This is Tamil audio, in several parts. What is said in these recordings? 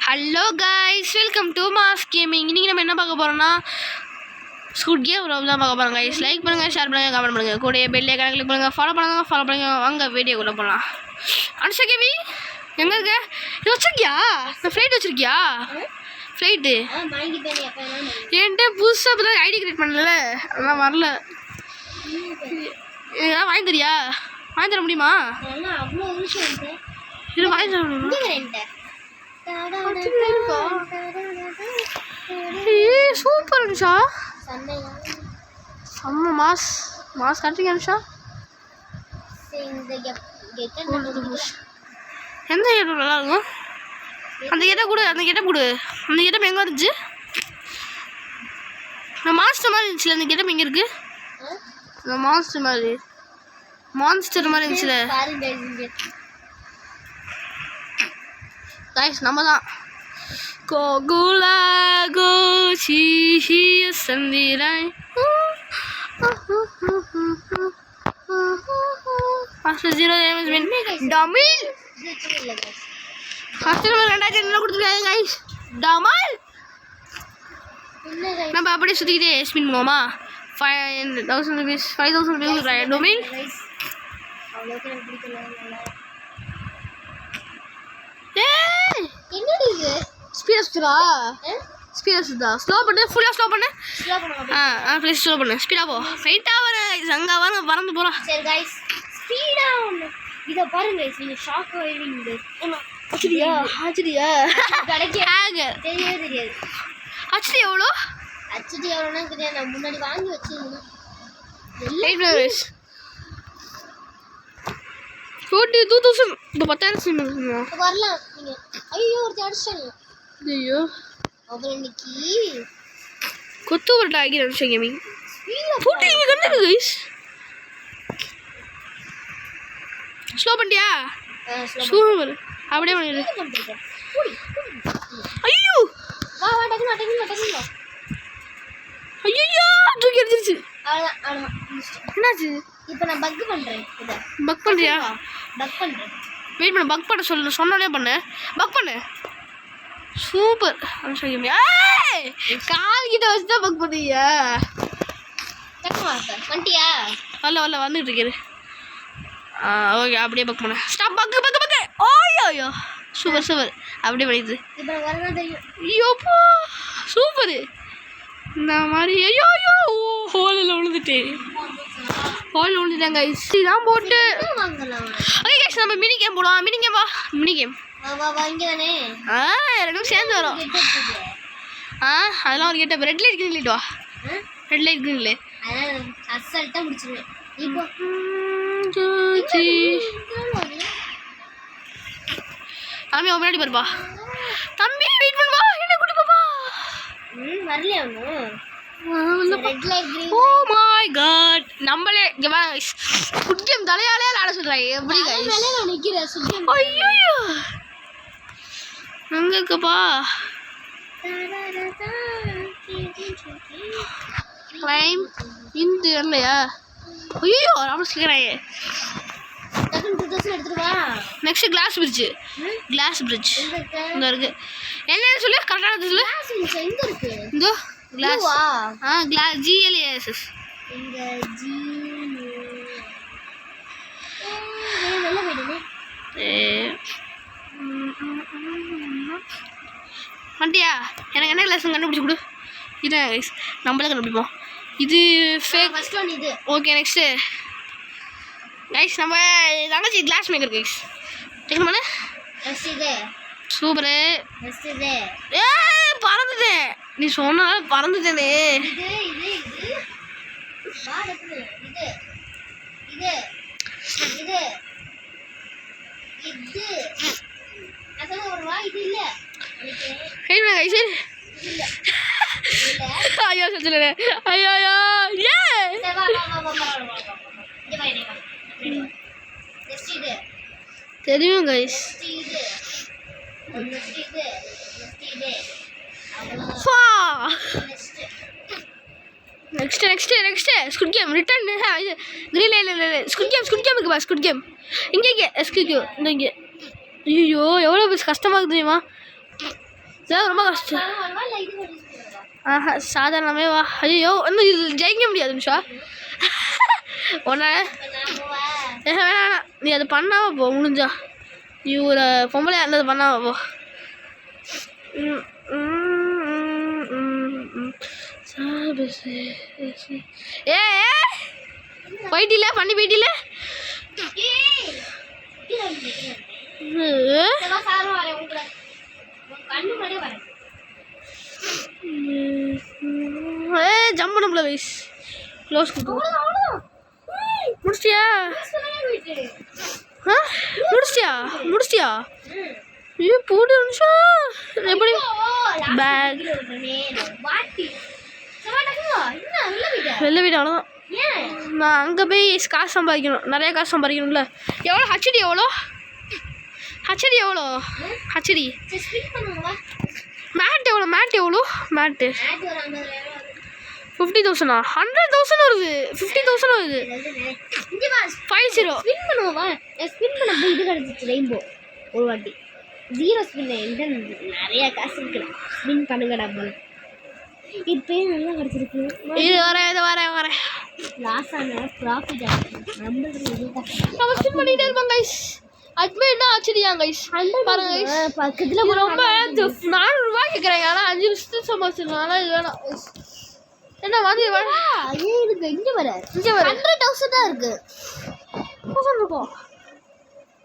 Hello guys, welcome to mass gaming. இன்றைக்கி நம்ம என்ன பார்க்க போகிறோம்னா ஸ்குட் கேம் தான் பார்க்க போகிறோம் கைஸ். லைக் பண்ணுங்கள், ஷேர் பண்ணுங்கள், கமெண்ட் பண்ணுங்கள், கூட பெல் ஐகானை கிளிக் பண்ணுங்கள், ஃபாலோ பண்ணுங்கள். வாங்க வீடியோக்குள்ளே போகலாம். அனுஷா கேமி எங்கே இருக்க? இது வச்சுருக்கியா? ஃப்ளைட் வச்சுருக்கியா? ஃப்ளைட்டு என்கிட்ட புதுசாக இப்போ தான் ஐடி கிரியேட் பண்ணல, அதெல்லாம் வரல. ஏதாவது வாங்கி தரியா? வாங்கி தர முடியுமா? இது வாங்கி தர முடியுமா? சூப்பர் அனுஷா, செம்ம மாஸ் காட்டுறீங்க அனுஷா. எந்த கேட்டம் நல்லா இருக்கும்? அந்த கேட்டம் கொடு, அந்த கேட்டம் எங்கே இருந்துச்சு? மாஸ்டர் மாதிரி இருந்துச்சுல, அந்த கேட்டம் எங்கே இருக்கு? மான்ஸ்டர் மாதிரி இருந்துச்சுல கைஸ், நம்ம தான் கோகுலா கோச்சி சந்திராய் ஃபர்ஸ்ட் 0 டேமேஜ் வின் டமில். ஃபர்ஸ்ட் நம்பர் 2000 கொடுத்துருக்காங்க கைஸ். டமல் நம்ம அப்படியே சுற்றிக்கிட்டே ஸ்பின் பண்ணுவோமா? 5000 rupees கொடுக்குறாங்க டொமில். ஸ்லோ பண்ணு, ஃபுல்லாக ஸ்லோ பண்ணு. ப்ளீஸ் ஸ்லோ பண்ணு, ஸ்பீடாக போ. ஃபைட்டாக வர அங்கே வர பறந்து போகிறோம். சரி கைஸ், ஸ்பீடாக இதை பாருங்க, நீங்கள் ஷாக் ஆகிடுவீங்க. ஆச்சரியா தெரியாது. ஹச்டி எவ்வளோ? ஹச்டி எவ்வளோனா தெரியாது, நான் முன்னாடி வாங்கி வச்சுருந்தேன். 2000 இப்போ 10,000 வரலாம் நீங்கள். ஐயோ ஒரு அடிச்சாங்க. ஐயோ அப்புறம் இன்னைக்கு கொத்து ஒரு டாகி நிமிஷம் கேமிங் போட்டு கண்டுக்கு கைஸ். ஸ்லோ பண்ணிட்டியா? சூப்பர், அப்படியே பண்ணிடு. ஐயோ வா டக்குனு ஐயோ தூக்கி அடிச்சிருச்சு. அவ்வளோதான். என்னாச்சு? இப்போ நான் பக் பண்ணுறேன். பக் பண்ணுறியா? வெயிட் பண்ணு, பக் பண்ண சொன்னோடனே பண்ணு. பக் பண்ணு. சூப்பர் அனுஷா கேமி. கால் கிட்ட வச்சு தான் பக் பண்ணுறியா? வந்துட்டியா? வரல வந்துட்டு இருக்கிறது. ஓகே, அப்படியே பக் பண்ண. ஸ்டாப். பக்கு ஓய்யோ சூப்பர் அப்படியே பண்ணிடுது. இப்போ வரணும் தெரியும். ஐயோப்பா சூப்பரு. இந்த மாதிரி ஐயோ ஹோலில் விழுந்துட்டேன் கைஸ். இதெல்லாம் போட்டு ஓகே கைஸ், நம்ம மினி கேம் போடுவோம். மினி கேம் ரெண்டும் சேர்ந்து வரும். அதெல்லாம் ஒரு கேட்ட ரெட் லைட் கிரீன் வா. ரெட் லைட் கிரீன்ல அசல்ட்டா முடிச்சிருவேன். இப்போ தம்பி முன்னாடி பாருப்பா. தம்பி வெயிட் பண்ணுப்பா, என்ன கூட்டி பாப்பா. வரலையா ஒன்றும்? ஓ மை காட், நம்மளே குட் கேம் தலையாலே விளாட சொல்றாங்க. எப்படி நினைக்கிறேன்? ஐயோ எங்க இருக்குப்பா? கிளைம் இந்த இல்லையா? ஐயோ ரொம்ப சீக்கிராயே. நெக்ஸ்ட் கிளாஸ் பிரிட்ஜ் இந்த இருக்கு. என்னன்னு சொல்லு, கரெக்டானது சொல்லு. இந்த கிளாஸ் கிளாஸ் GLASS. இந்த வண்டியா எனக்கு என்ன கிளாஸ் கண்டுபிடிச்சி கொடு. இதான் கைஸ், நம்மளே கண்டுபிடிப்போம். இது ஃபேக். ஃபர்ஸ்ட் ஒன் இது. ஓகே நெக்ஸ்ட்டு கைஸ், நம்ம தங்கச்சி கிளாஸ் மேக்கர் கைஸ். டெக்ன பண்ணு. சூப்பரு. பறந்துட்டே, நீ சொன்னால பறந்துட்டேனே. ஐயோ சொல்லுங்க. ஐயோ தெரியும் கைஸ். Next ஸ்குட் game return. இது கிரீன் லைன் ஸ்குட் கேம் இருக்குப்பா. ஸ்குட் கேம் இங்கே எஸ்கியூ இங்கே. ஐயோ எவ்வளோ கஷ்டமாக இருக்குது தெரியுமா? இதான் ரொம்ப கஷ்டம். வரவா இல்லை இது வரவா? ஆஹா சாதாரணமே வா. ஐயோ இன்னும் இது ஜெயிக்க முடியாது நிமிஷா. ஒன்றா நான் போவா. வேணாம் நீ அது பண்ணாம போ முடிஞ்சா. நீ ஒரு பொம்பளையா இருந்தது பண்ணாம போ. ஏ போயிட்டில பண்ணி போயிட்டில. ஏய் கீழ வந்து வா சாரும் வரேன் உன் கூட. உன் கண்ணு முன்னாடியே வரேன். ஜம்ப் பண்ண முடியல கைஸ். க்ளோஸ் கொடுத்து அவ்வளோதான். முடிச்சியா? ஆ முடிச்சியா? ஐயோ போடு நிமிஷம். எப்படி பேக் வெளில வீடு அவ்வளோதான். நான் அங்கே போய் காசு சம்பாதிக்கணும், நிறைய காசு சம்பாதிக்கணும்ல. எவ்வளோ ஹச்டி எவ்வளோ? ஹச்டி மேட் எவ்வளோ? மேட்டு 50,000 100,000 வருது. 50,000 வருது. 50 ஸ்பின் பண்ணுவா. ஸ்பின் பண்ண இது கிடைச்சிச்சு ரெயின்போ ஒரு வாட்டி. 0 ஸ்பின் என்கிட்ட நிறைய காசு இருக்கு. ஸ்பின் பண்ணுங்கடா போல. இப்போ நல்லா கிடைச்சிருக்கு. இது வரேன் லாஸ் ஆன ப்ராஃபிட் ஆகும். நம்ம ஸ்பின் பண்ணிட்டே இருப்போம் கைஸ். அதுமே என்ன ஆச்சரியா கைஸ் பாருங்க கைஸ். பக்கத்தில் ரொம்ப 400 ரூபாய் கேட்குறாங்க. ஆனால் 5 நிமிஷத்துக்கு சம்பாதிச்சிருக்கோம். ஆனால் இது வேணாம் என்ன மாதிரி இருக்கு. இங்கே வர 100,000 தான் இருக்கு. இருக்கும்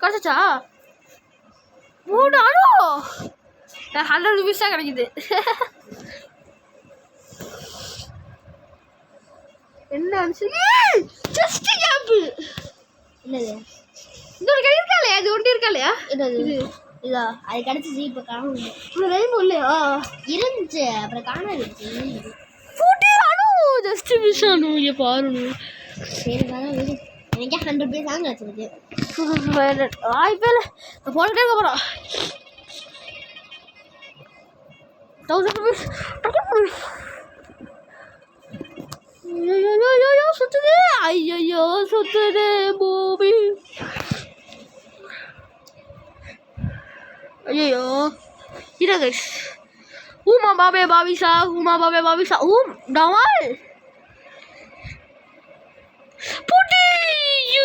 கிடச்சிச்சா? மூணு அணு 100 rupees தான் கிடைக்குது. என்ன ஜஸ்ட் கேப்பு என்னது இது ஒரு இருக்கா இல்லையா? இது ஒன்று இருக்கா இல்லையா? என்னது இதா அது கிடச்சிச்சு. இப்போ காணும் ரெயின்போ இல்லையா? இருந்துச்சு அப்புறம் காணாது. ஜஸ்ட் மிஸ் ஆனும். இங்கே பாருங்க சரி வர வீடு எனக்கே 100 rupees ஆங்க வச்சிருக்கு. வாய்ப்பே இல்லை. நான் போட்டுட்டே இருக்க போகிறோம். 1000 rupees சுத்துது. ஐயோ சுத்துது பூமி. ஐயோ இதா கைஸ். ஊமா பாபே பாபிசா ஊம் டவால் புட்டி. ஐயோ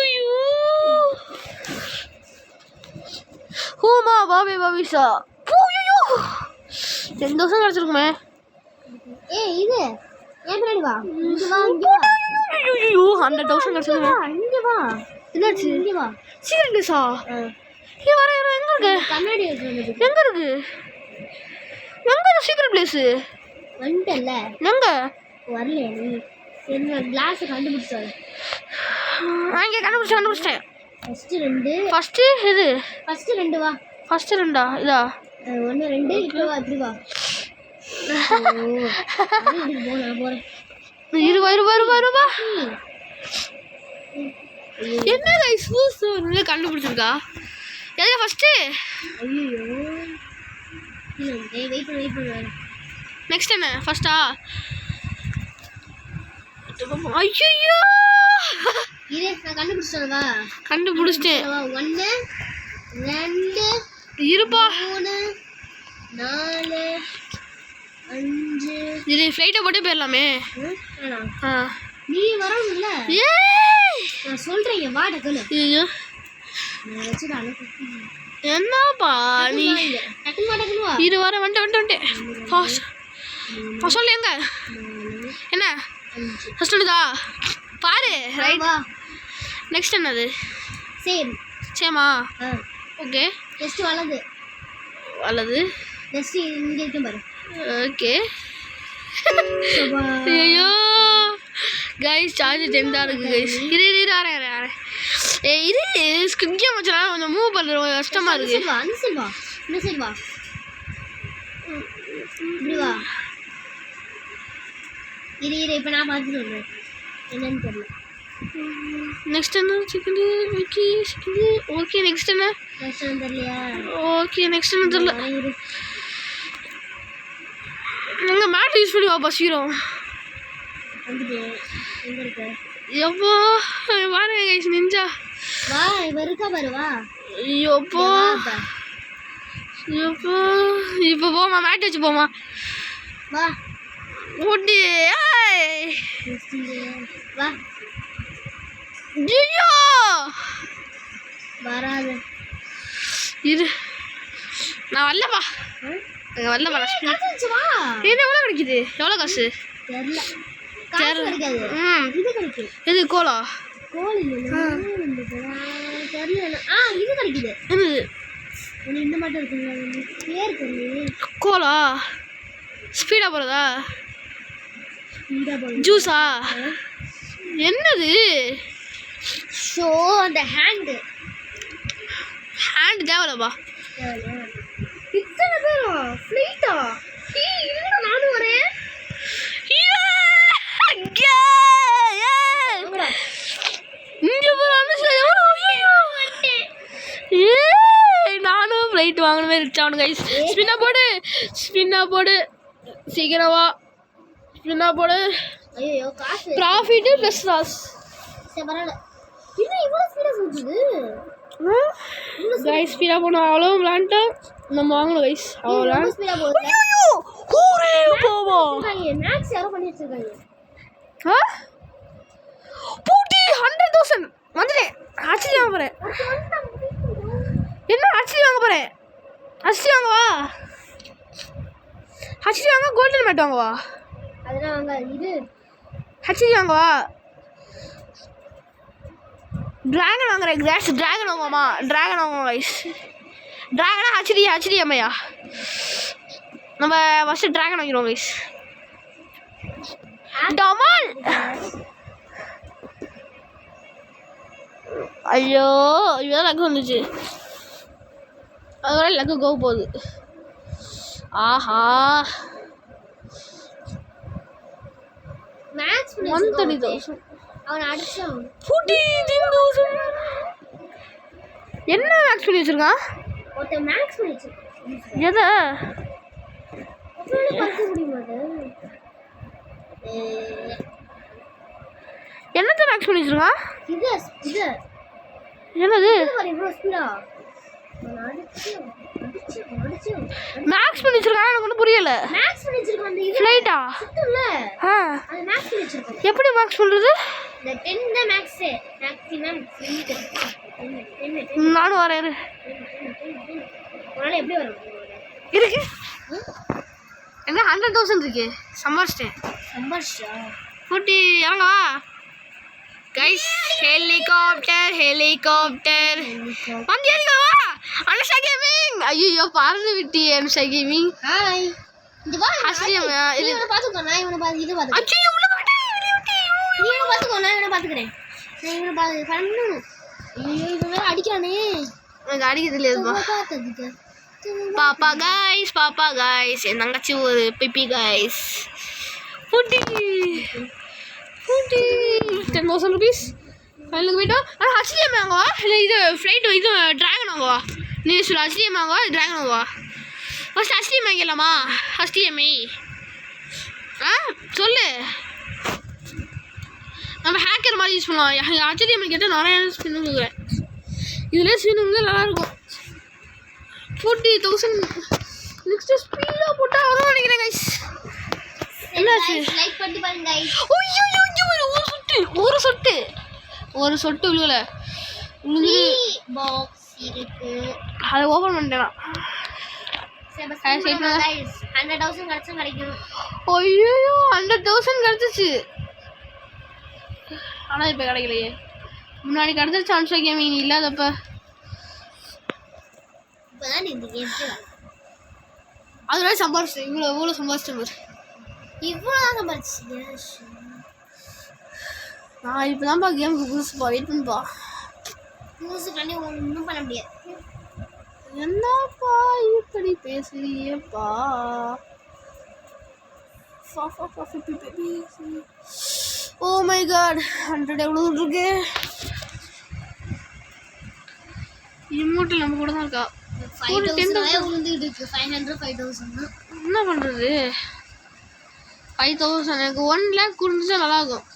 ஊமா பாபிசா ஐயோ 10,000 கிடச்சிருக்குமே. ஏய் இது ஏன் பின்னாடி வா. இங்க வா இங்க வா. ஐயோ 100,000 கிடச்சிருக்குமே. இங்க வா. என்னாச்சு? இங்க வா. சீரியஸா? ஏ வர எங்க இருக்கு? கண்ணாடி இருக்கு. எங்க இருக்கு சீக்கிரம் பிளேஸ்? வந்துட்டல எங்க வரல நீ. என்ன கிளாஸ் கண்டுபிடிச்சாரு. அங்கே கண்டுபிடிச்சிட்டேன். ஃபர்ஸ்ட் இது ஃபர்ஸ்ட் 2 வா. ஃபர்ஸ்ட் 2 இதா 1 2 இப்போ வா. இப்படி வா. நான் போறேன். இருவா என்ன கைஸ் சூசு கண்டுபிடிச்சிருக்கா? எது ஃபர்ஸ்ட்? ஐயோ வெயிட் பண்ணு. நெக்ஸ்ட் என்ன ஃபர்ஸ்டா? ஐயோ இரு நான் கண்டுபிடிச்சேன். வா கண்டுபிடிச்சிட்டேன். 1 2 இருப்பா 3 4 5. இது ஃப்ளைட்டை போட்டு போயிடலாமே. நீ வரணும்ல. நான் சொல்றேன் வா டக்குனு. ஐயோ வச்சு நான் என்னப்பா நீ டக்குனு வா. இரு வர வந்துட்டேன். சொல்லு எங்க என்ன ஃபர்ஸ்ட் ஒன்றுதா பாரு. ரைட் வா. நெக்ஸ்ட் என்னது? சேமா ஓகே. நெக்ஸ்ட் வலது நெக்ஸ்ட் இங்கே இருக்கும் பாரு. ஓகே. ஐயோ கைஸ் சார்ஜ் 10 தான் இருக்கு கைஸ். இரு ஆறேன். இது ஸ்கிப் கேம் வச்சா கொஞ்சம் மூவ் பண்ணுறது கஷ்டமாக இருக்கு. இந்த சைடு வா. இப்படி வா. இரு இப்போ நான் பார்த்துட்டு வரேன் என்னன்னு தெரியல. நெக்ஸ்ட் என்ன? Chicken okay. நெக்ஸ்ட் என்ன தெரியலையா? ஓகே நெக்ஸ்ட் என்ன தெரியல. நாங்கள் மேட் யூஸ் பண்ணி வாப்பா சீக்கிரம். எப்போ பாருங்க கைஸ் நிஞ்சா வா. இருக்கா பாரு வா. எப்போ இப்போ போமா மேட் வச்சு போமா வா ஊட்டி வா ஐயோ வராது இரு நான் வரலப்பா வரலப்பா வா இது எவ்வளோ கிடைக்குது எவ்வளோ காசு தெரியல காசு கிடைக்காது இது கிடைக்கும் இது கோலா கோல் இல்லை தெரியல இது கிடைக்குது என்னது இந்த மட்டும் இருக்குங்களா பேர் தெரியல கோலா ஸ்பீடாக போகிறதா ஸ்பீடாக போகுது ஜூஸா என்னது ஷோ அந்த ஹேண்டு தேவையில்லப்பா இத்தனை பேரும் ஃப்ளைட்டா இல்லைடா நானும் வரேன் நானும் ஃப்ளைட் வாங்கணுமே ரிச்சாகணும் கைஸ் ஸ்பின்னா போடு சீக்கிரம் வா ஸ்பின்னா போடு ஐயோ காசு ப்ராஃபிட்டு ப்ளஸ் லாஸ் சரி பரவாயில்ல இன்னும் இவ்வளோ ஸ்பீடாக சொல்லுது கைஸ் ஸ்பீடாக போகணும் அவ்வளோ விளாண்டா நம்ம வாங்கணும் கைஸ் அவ்வளோ ஸ்பீடாக போகுது மேக்ஸ் யாரோ பண்ணி வச்சிருக்காங்க பூட்டி 100,000 வந்துட்டேன் ஆட்சி வாங்க போகிறேன் என்ன ஆட்சி வாங்க போகிறேன் ஆட்சி வாங்கவா ஆட்சி வாங்க கோல்டன் மேட் வாங்கவா அதெல்லாம் வாங்க இது ஆட்சி வாங்கவா ட்ராகன் வாங்குறேன் ட்ராகன் வாங்குவோமா ட்ராகன் வாங்குவோம் கைஸ் ட்ராகனா ஹச்டி அம்மையா நம்ம ஃபஸ்ட்டு ட்ராகன் வாங்கிடுவோம் கைஸ் டமால் ஐயோ இதுதான் லக்கு வந்துச்சு அதோட லக்கு போக போகுது ஆஹா மேக்ஸ் 130,000 அவன் அடிச்சான் 14,000 என்ன மேக்ஸ் பண்ணி வச்சிருக்கான் ஒருத்தன் மேக்ஸ் பண்ணி வச்சிருக்கான் எதை பார்க்க முடியுமா என்னத்தை மேக்ஸ் பண்ணி வச்சிருக்கான் இது இது என்னது இவ்வளோ ஸ்பீடா மேக்ஸ் பண்ணி வச்சிருக்கான் எனக்கு ஒன்றும் புரியல மேக்ஸ் பண்ணி வச்சிருக்கான் அந்த இது ஃப்ளைட்டா சுத்தல ஆ அது மேக்ஸ் பண்ணி வச்சிருக்கான் எப்படி மேக்ஸ் பண்ணுறது இந்த 10 தான் மேக்ஸ் மேக்ஸிமம் லிமிட் 10 நானும் வரேன் உன்னால எப்படி வரும் இருக்கு எங்க 100,000 இருக்கு சம்பாரிச்சிட்டேன் சம்பாரிச்சா போட்டி இறங்கவா கைஸ் ஹெலிகாப்டர் வந்து ஏறிக்கவா அனுஷா கேமிங் ஐயோ பறந்து விட்டியே அனுஷா கேமிங் ஹாய் இந்த வா ஆச்சரியமா இவனை பாத்துக்கோ நான் இவனை பாத்து இது பாத்து அச்சோ உள்ள போடி இவனை பாத்துக்கோ நான் இவனை பாத்துக்கறேன் நான் இவனை பாத்து பண்ணு ஐயோ இவன் வேற அடிக்கறானே எனக்கு அடிக்கிறது இல்லையேப்பா பாத்ததுக்கு பாப்பா கைஸ் என் தங்கச்சி ஒரு பிப்பி கைஸ் போட்டி 10,000 rupees ஃபைனலுக்கு போய்ட்டோம் ஆனால் ஹச்டிஎம் வாங்குவா இல்லை இது ஃப்ளைட்டு இது ட்ராகன் வாங்குவா நீ சொல்லு ஹச்டிஎம் வாங்குவா ட்ராகன் வாங்குவா ஃபஸ்ட் ஹச்டிஎம் வாங்கிடலாமா ஹச்டிஎம்ஐ சொல்லு நம்ம ஹேக்கர் மாதிரி யூஸ் பண்ணலாம் ஹச்டிஎம் கேட்டால் நிறைய ஸ்பின் கொடுக்குறேன் இதில் ஸ்பின் வந்து நல்லாயிருக்கும் 40,000 நெக்ஸ்ட் ஸ்பீடாக போட்டால் வரும் நினைக்கிறேன் கைஸ் என்னாச்சு லைக் பண்ணி பாருங்க गाइस ஒரு சொட்டு விழுகல பாக்ஸ் இருக்கு அதை ஓபன் பண்ணிட்டேன் गाइस 100,000 கிடைச்சா கிடைக்கும் ஐயோ 100,000 கிடைச்சிச்சு ஆனா இப்ப கிடைக்கலையே முன்னாடி கிடைச்சிருச்சு அனுஷா கேமிங் இல்லாதப்ப இப்பதான் இந்த கேம் அதனால சம்பாரிச்சு இவ்வளோ சம்பாரிச்சு இவ்வளோ சம்பாரிச்சிங்க நான் இப்போ தான்ப்பா கேமுக்கு புதுசுப்பா வெயிட் பண்ணுப்பா புதுசுக்காண்டி ஒன்றும் பண்ண முடியாது என்னப்பா இப்படி பேசுறியப்பா ஓ மை காட் 100 எவ்வளோ இருக்கு இமோட்டில் நம்ம கூட தான் இருக்கா 5,000 விழுந்துட்டு இருக்கு 500 5,000 என்ன பண்ணுறது 5,000 எனக்கு 1 lakh கொடுத்துச்சா நல்லாயிருக்கும்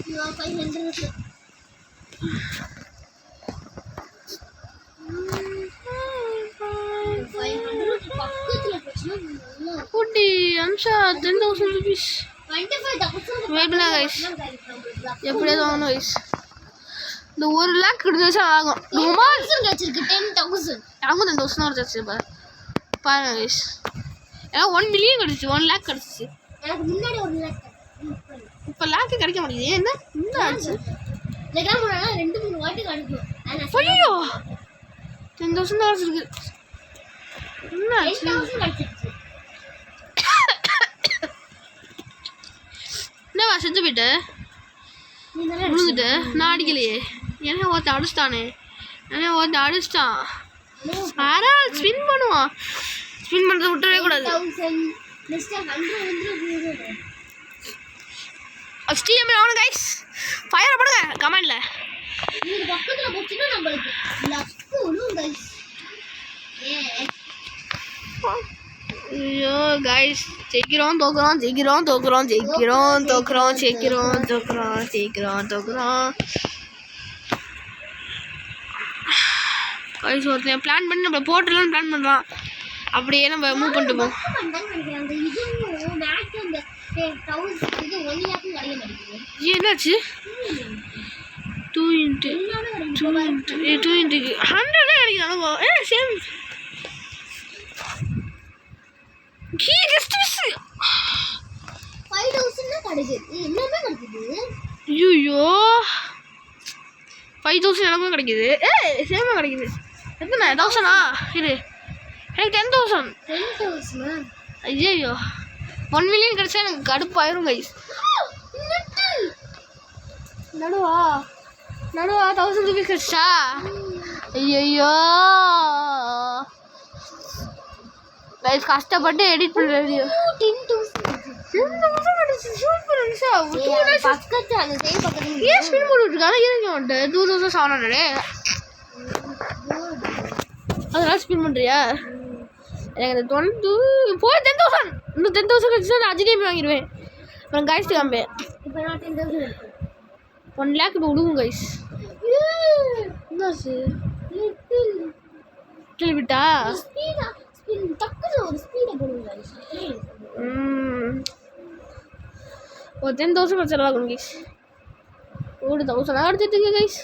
500 இருக்கு பக்கத்தில் போச்சுன்னா குட்டி அம்சா 10,000 rupees 25,000 வெயிட் பண்ணுங்க கைஸ் எப்படியாவது வாங்கணும் கைஸ் இந்த 1 lakh கிடந்துச்சா ஆகும் கிடைச்சிருக்கு 10,000 ஆகும் 10,000 கிடச்சிச்சு பாருங்க கைஸ் ஏன்னா 1 million கிடச்சிச்சு 1 lakh கிடச்சிச்சு எனக்கு முன்னாடி 1 lakh இப்போ லேக்கு கிடைக்க மாட்டேங்குது என்ன என்ன ஆச்சு இதெல்லாம் முன்னாடி 2-3 வாட்டி கிடைக்கும் ஐயோ 10,000 தான் இருக்கு என்ன ஆச்சு 10,000 கிடைச்சிருச்சு என்னவா செஞ்சு போயிட்டு நீ தானே விழுந்துட்டு நான் அடிக்கலையே என்ன ஒருத்த அடிச்சிட்டானே என்ன ஒருத்த அடிச்சிட்டான் யாராவது ஸ்பின் பண்ணுவான் ஸ்பின் பண்ணுறத விட்டுறவே கூடாது 10,000 மிஸ்டர் 100 ஸ்டீம் ஆகணும் கைஸ் ஃபயர் பண்ணுங்க கமெண்ட்ல நீங்க பக்கத்துல போச்சுன்னா நம்மளுக்கு லக்கு ஒண்ணும் கைஸ் ஐயோ கைஸ் ஜெயிக்கிறோம் தோக்குறோம் ஜெயிக்கிறோம் தோக்குறோம் ஜெயிக்கிறோம் தோக்குறோம் ஜெயிக்கிறோம் தோக்குறோம் ஜெயிக்கிறோம் தோக்குறோம் கைஸ் ஒருத்தன் பிளான் பண்ணி நம்ம போட்டுடலாம்னு பிளான் பண்ணுறான் அப்படியே நம்ம மூவ் பண்ணிட்டு போவோம் அந்த இதுவும் மேட்ச் அந்த 1000 இது 1 lakh கிடைக்க மாட்டேங்குது என்னாச்சு 2 into 100 கிடைக்குது ஏ சேம் கீ ஜஸ்ட் 5,000 கிடைக்குது எல்லாமே கிடைக்குது ஐயோ 5,000 எனக்கும் கிடைக்குது சேமாக கிடைக்குது எத்தனை 1,000 இரு எனக்கு 10,000 ஐயோ 1 million கிடைச்சா எனக்கு கடுப்பாயிரும் கைஸ் நடுவா 1000 rupees கிடைச்சா ஐயோ கைஸ் கஷ்டப்பட்டு எடிட் பண்ணுற வீடியோ 10,000 கிடைச்சு சூப்பர் நிஷா பக்கத்து அந்த சைடு பக்கத்துல ஏன் ஸ்பின் போட்டுருக்காங்க இறங்கி வந்துட்டு 2,700 அதெல்லாம் ஸ்பின் பண்ணுறியா எனக்கு இந்த 22 போய் 10,000 இன்னும் 10,000 கிடைச்சா நான் அஜிடிஎம் வாங்கிடுவேன் அப்புறம் கைஸ் காம்பேன் இப்போ நான் 10,000 இருக்கு 1 lakh இப்போ விடுவோம் கைஸ் என்னாச்சு கேள்விட்டா ஸ்பீடா ஸ்பின் டக்குனு ஒரு ஸ்பீடை போடுங்க ஒரு 10,000 செலவாகணும் கைஸ் ஒரு 1,000 அடிச்சிட்டு கைஸ்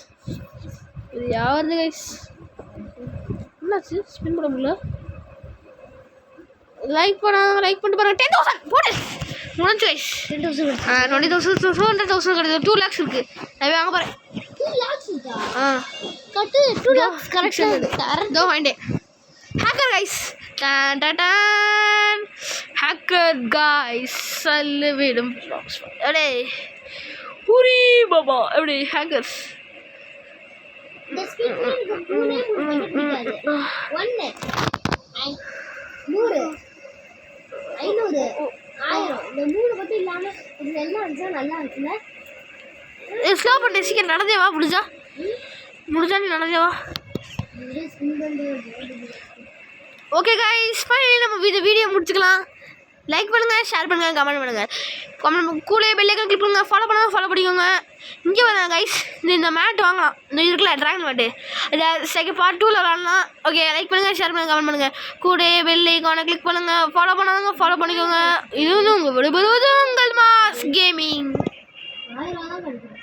இது யாவது கைஸ் என்னாச்சு ஸ்பின் பண்ண முடியல லைக் பண்ணிட்டு பாருங்க 10,000 போடு முடிஞ்சு கைஸ் 10,000 20,000 200,000 கிடையாது 2 lakhs இருக்கு நான் வாங்க போகிறேன் 2 lakhs இருக்கா கட்டு 2 lakhs கரெக்ஷன் தோ வாங்கிட்டேன் ஹேக்கர் கைஸ் டான் டான் ஹேக்கர் கைஸ் சல்லு விடும் அடே உரி பாபா எப்படி ஹேக்கர்ஸ் இந்த ஸ்பீட் எனக்கு 3 பிடிக்காது 1 100 500 1000 இந்த 3 மட்டும் இல்லாம இது எல்லாம் அடிச்சா நல்லா இருக்குல்ல ஸ்லோ பண்ணி சீக்கிரம் நடந்தே வா முடிஞ்சா நீ நடந்தே வா ஓகே கைஸ் ஃபைனலி நம்ம வீடியோ முடிச்சுக்கலாம் லைக் பண்ணுங்கள் ஷேர் பண்ணுங்கள் கமெண்ட் பண்ணுங்கள் கூட பெல் ஐகான் கிளிக் பண்ணுங்கள் ஃபாலோ பண்ணிக்கோங்க இங்கே வரேன் கைஸ் இந்த மேட் வாங்கலாம் இந்த இருக்குல்ல ட்ராகன் மேட்டு இதை செகண்ட் பார்ட் 2ல் விளாட்லாம் ஓகே லைக் பண்ணுங்கள் ஷேர் பண்ணுங்கள் கமெண்ட் பண்ணுங்கள் கூட பெல் ஐகானை கிளிக் பண்ணுங்கள் ஃபாலோ பண்ணாதவங்க ஃபாலோ பண்ணிக்கோங்க இது வந்து உங்கள் விடுபடுவது உங்கள் மாஸ் கேமிங் 1000 தான்